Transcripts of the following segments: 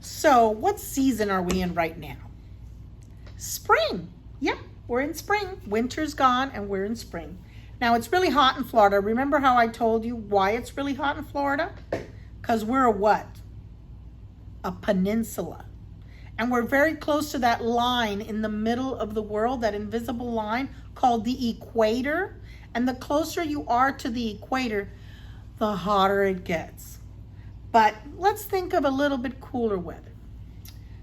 So what season are we in right now? Spring. Yep, we're in spring. Winter's gone and we're in spring. Now it's really hot in Florida. Remember how I told you why it's really hot in Florida? Because we're a what? A peninsula. And we're very close to that line in the middle of the world, that invisible line called the equator. And the closer you are to the equator, the hotter it gets. But let's think of a little bit cooler weather.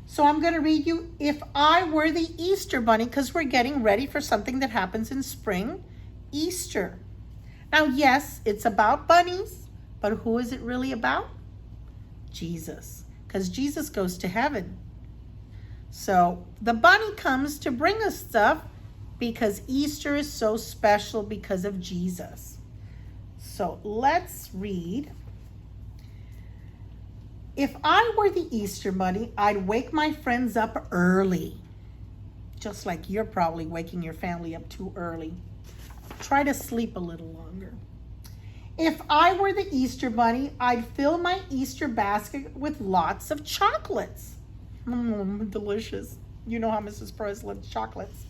So I'm going to read you If I Were the Easter Bunny, because we're getting ready for something that happens in spring, Easter. Now, yes, it's about bunnies, but who is it really about? Jesus, because Jesus goes to heaven. So the bunny comes to bring us stuff because Easter is so special because of Jesus. So let's read. If I were the Easter bunny, I'd wake my friends up early. Just like you're probably waking your family up too early. Try to sleep a little longer. If I were the Easter bunny, I'd fill my Easter basket with lots of chocolates. Delicious. You know how Mrs. Perez loves chocolates.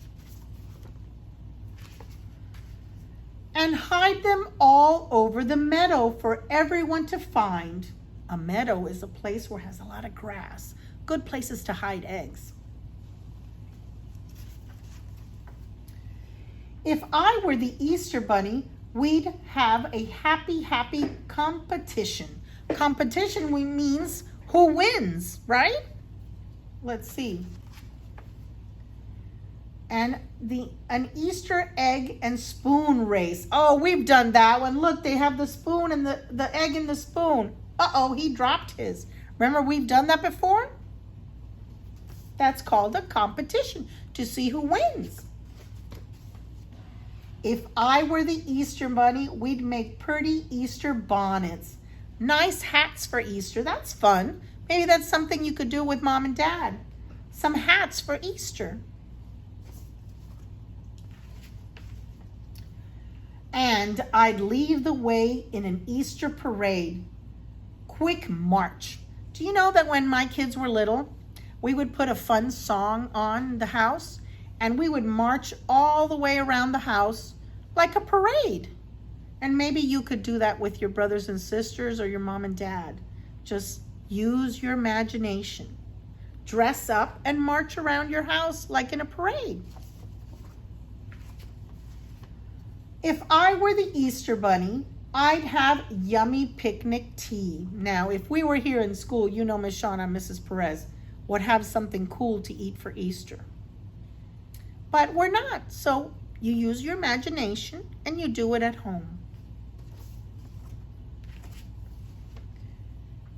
And hide them all over the meadow for everyone to find. A meadow is a place where it has a lot of grass. Good places to hide eggs. If I were the Easter bunny, we'd have a happy competition. Competition means who wins, right? Let's see. And an Easter egg and spoon race. Oh, we've done that one. Look, they have the spoon and the egg in the spoon. Uh-oh, he dropped his. Remember, we've done that before? That's called a competition to see who wins. If I were the Easter bunny, we'd make pretty Easter bonnets. Nice hats for Easter. That's fun. Maybe that's something you could do with mom and dad. Some hats for Easter. And I'd lead the way in an Easter parade. Quick march. Do you know that when my kids were little, we would put a fun song on the house and we would march all the way around the house like a parade. And maybe you could do that with your brothers and sisters or your mom and dad. Just use your imagination. Dress up and march around your house like in a parade. If I were the Easter bunny, I'd have yummy picnic tea. Now, if we were here in school, you know Miss Shauna and Mrs. Perez would have something cool to eat for Easter. But we're not, so you use your imagination and you do it at home.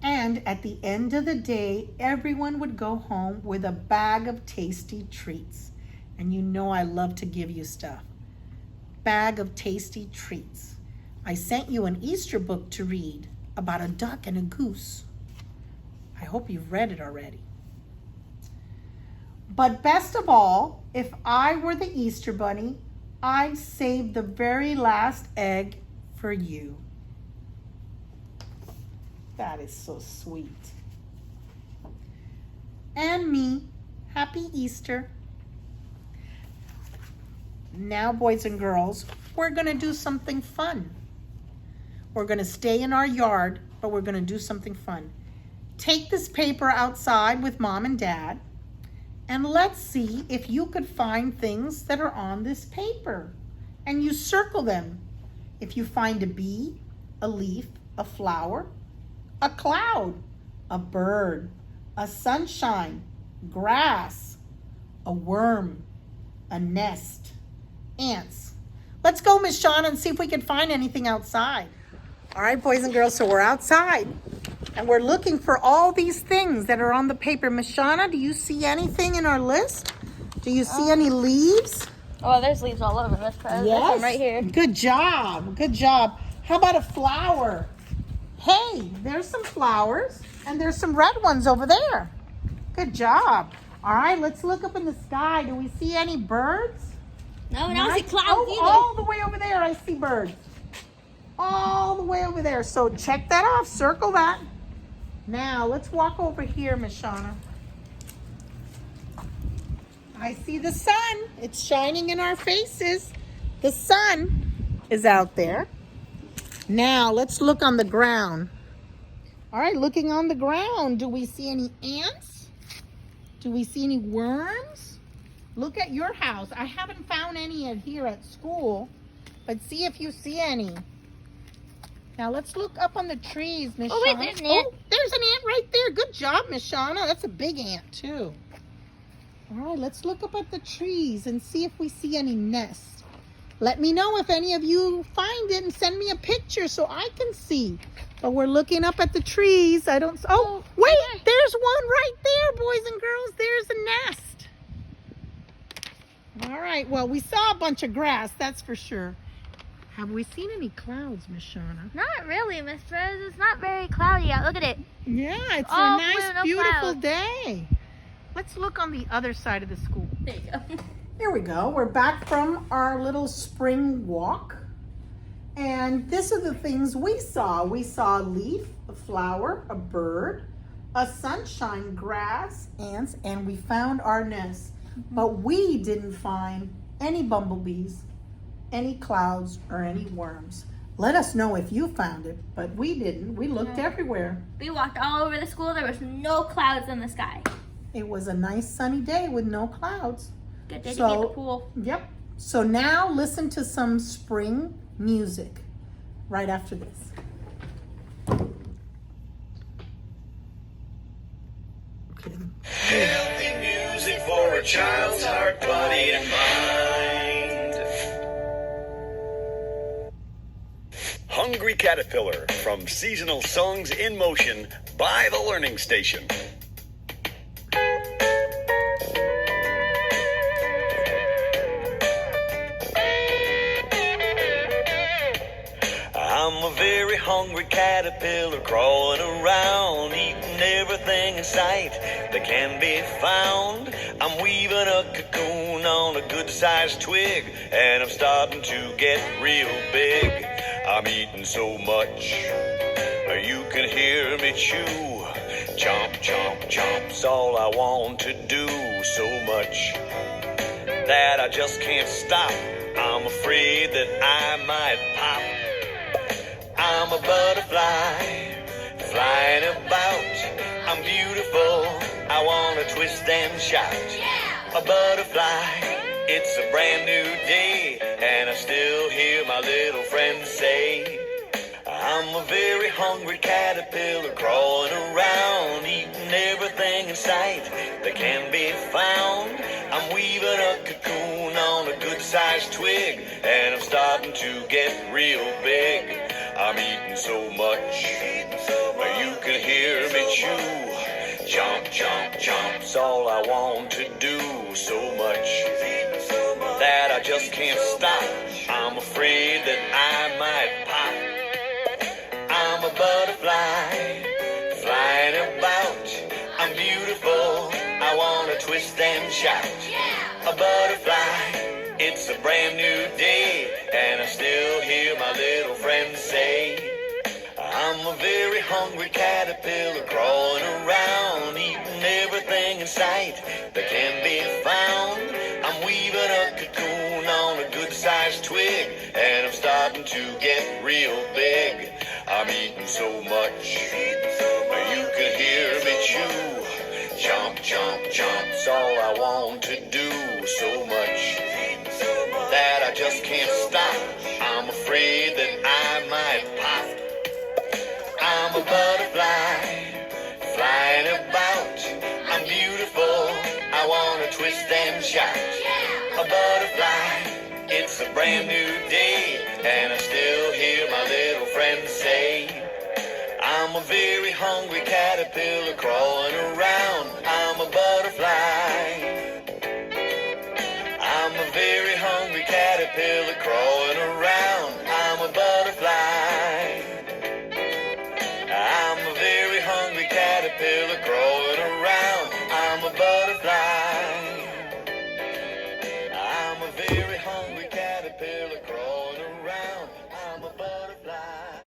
And at the end of the day, everyone would go home with a bag of tasty treats. And you know I love to give you stuff. Bag of tasty treats. I sent you an Easter book to read about a duck and a goose. I hope you've read it already. But best of all, if I were the Easter bunny, I'd save the very last egg for you. That is so sweet. And me, happy Easter. Now, boys and girls, we're going to do something fun. We're going to stay in our yard, but we're going to do something fun. Take this paper outside with mom and dad, and let's see if you could find things that are on this paper. And you circle them. If you find a bee, a leaf, a flower, a cloud, a bird, a sunshine, grass, a worm, a nest, ants. Let's go, Miss Shauna, and see if we can find anything outside. All right, boys and girls, so we're outside and we're looking for all these things that are on the paper. Miss Shauna, do you see anything in our list? Do you see any leaves? Oh, there's leaves all over this. Yes. There's some right here. Good job. Good job. How about a flower? Hey, there's some flowers and there's some red ones over there. Good job. All right, let's look up in the sky. Do we see any birds? No, I don't see clouds either. All the way over there, I see birds. All the way over there. So check that off. Circle that. Now, let's walk over here, Miss Shauna. I see the sun. It's shining in our faces. The sun is out there. Now, let's look on the ground. All right, looking on the ground, do we see any ants? Do we see any worms? Look at your house. I haven't found any here at school, but see if you see any. Now let's look up on the trees, Miss Shauna. Wait, there's an ant. Oh, there's an ant right there. Good job, Miss Shauna. That's a big ant too. All right, let's look up at the trees and see if we see any nests. Let me know if any of you find it and send me a picture so I can see. But we're looking up at the trees. I don't. Oh, wait, there's one right there, boys and girls. There's a nest. All right, well, we saw a bunch of grass, that's for sure. Have we seen any clouds, Miss Shauna? Not really, Miss Rose. It's not very cloudy out. Look at it. Yeah, it's All a nice, blue, no beautiful clouds. day. Let's look on the other side of the school. There you go. Here we go. We're back from our little spring walk. And these are the things we saw. We saw a leaf, a flower, a bird, a sunshine, grass, ants, and we found our nest. But we didn't find any bumblebees, any clouds, or any worms. Let us know if you found it, but we didn't. We looked everywhere. We walked all over the school. There was no clouds in the sky. It was a nice sunny day with no clouds. Good day to So- be at the pool. Yep. So now listen to some spring music right after this. Okay. Healthy music for a child's heart, body, and mind. Hungry Caterpillar from Seasonal Songs in Motion by The Learning Station. I'm a very hungry caterpillar crawling around, eating everything in sight that can be found. I'm weaving a cocoon on a good-sized twig, and I'm starting to get real big. I'm eating so much, you can hear me chew. Chomp, chomp, chomp's all I want to do. So much that I just can't stop. I'm afraid that I might pop. I'm a butterfly, flying about. I'm beautiful, I wanna twist and shout. A butterfly, it's a brand new day, and I still hear my little friends say, I'm a very hungry caterpillar crawling around, eating everything in sight that can be found. I'm weaving a cocoon on a good-sized twig, and I'm starting to get real big. I'm eating so much, you can hear me chew. Chomp, chomp, chomp's all I want to do. So much that I just can't stop. I'm afraid that I might pop. I'm a butterfly, flying about. I'm beautiful, I wanna twist and shout. A butterfly, it's a brand new day, and I still hear my little friends say, I'm a very hungry caterpillar crawling around, eating everything in sight that can be found. I'm weaving a cocoon on a good-sized twig, and I'm starting to get real big. I'm eating so much, you can hear me chew. Chomp, chomp, chomp's all I want to do. So much that I just can't stop. I'm afraid that I might pop. I'm a butterfly, flying about. I'm beautiful, I wanna twist and shout. A butterfly, it's a brand new day, and I still hear my little friends say, I'm a very hungry caterpillar crawling around. I'm a butterfly. I'm a very hungry caterpillar crawling around. I'm a butterfly. I'm a very hungry caterpillar crawling